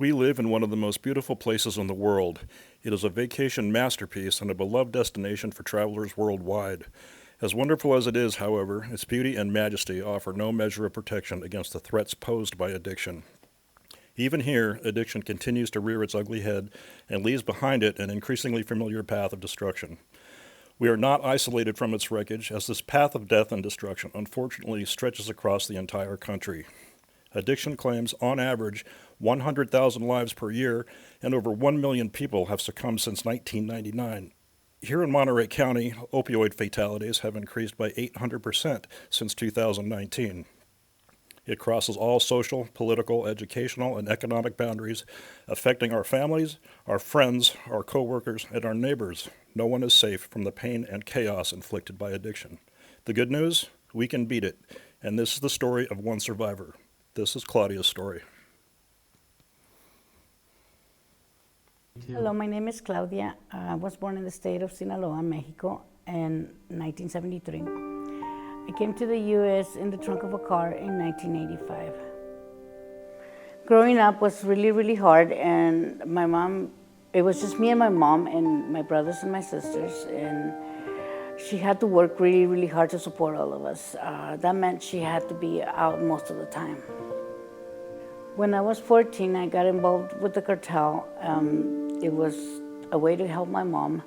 We live in one of the most beautiful places in the world. It is a vacation masterpiece and a beloved destination for travelers worldwide. As wonderful as it is, however, its beauty and majesty offer no measure of protection against the threats posed by addiction. Even here, addiction continues to rear its ugly head and leaves behind it an increasingly familiar path of destruction. We are not isolated from its wreckage, as this path of death and destruction unfortunately stretches across the entire country. Addiction claims, on average, 100,000 lives per year, and over 1 million people have succumbed since 1999. Here in Monterey County, opioid fatalities have increased by 800% since 2019. It crosses all social, political, educational, and economic boundaries, affecting our families, our friends, our coworkers, and our neighbors. No one is safe from the pain and chaos inflicted by addiction. The good news? We can beat it, and this is the story of one survivor. This is Claudia's story. Hello, my name is Claudia. I was born in the state of Sinaloa, Mexico, in 1973. I came to the U.S. in the trunk of a car in 1985. Growing up was really, really hard, and my mom, it was just me and my mom and my brothers and my sisters, and she had to work really, really hard to support all of us. That meant she had to be out most of the time. When I was 14, I got involved with the cartel. It was a way to help my mom.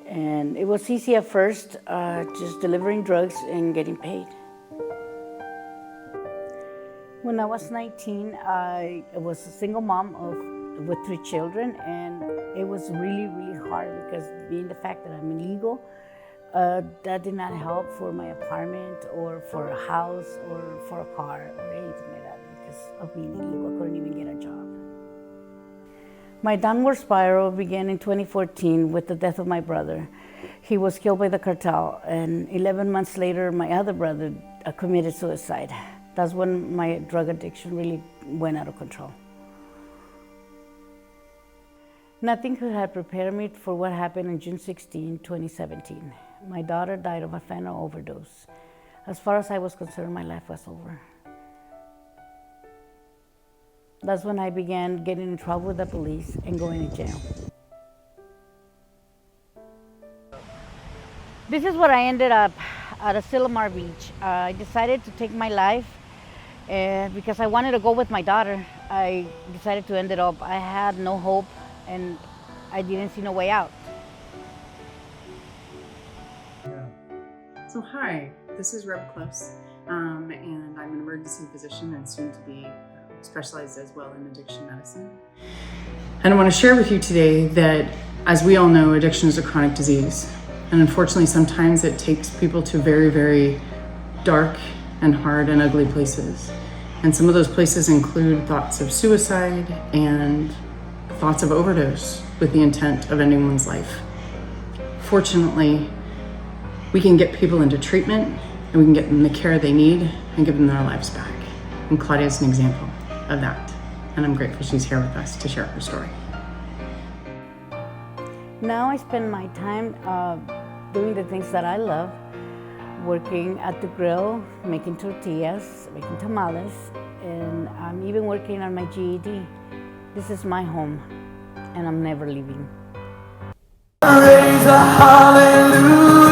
And it was easy at first, just delivering drugs and getting paid. When I was 19, I was a single mom with 3 children, and it was really, really hard because being the fact that I'm illegal, that did not help for my apartment or for a house or for a car or anything like that. Because of being illegal, I couldn't even get a job. My downward spiral began in 2014 with the death of my brother. He was killed by the cartel, and 11 months later, my other brother committed suicide. That's when my drug addiction really went out of control. Nothing could have prepared me for what happened on June 16, 2017. My daughter died of a fentanyl overdose. As far as I was concerned, my life was over. That's when I began getting in trouble with the police and going to jail. This is where I ended up, at Asilomar Beach. I decided to take my life because I wanted to go with my daughter. I decided to end it up. I had no hope and I didn't see no way out. So hi, this is Reb Close, and I'm an emergency physician and soon to be specialized as well in addiction medicine. And I want to share with you today that, as we all know, addiction is a chronic disease. And unfortunately, sometimes it takes people to very, very dark and hard and ugly places. And some of those places include thoughts of suicide and thoughts of overdose with the intent of ending one's life. Fortunately, we can get people into treatment and we can get them the care they need and give them their lives back. And Claudia is an example of that. And I'm grateful she's here with us to share her story. Now I spend my time doing the things that I love, working at the grill, making tortillas, making tamales, and I'm even working on my GED. This is my home, and I'm never leaving. Raise a hallelujah.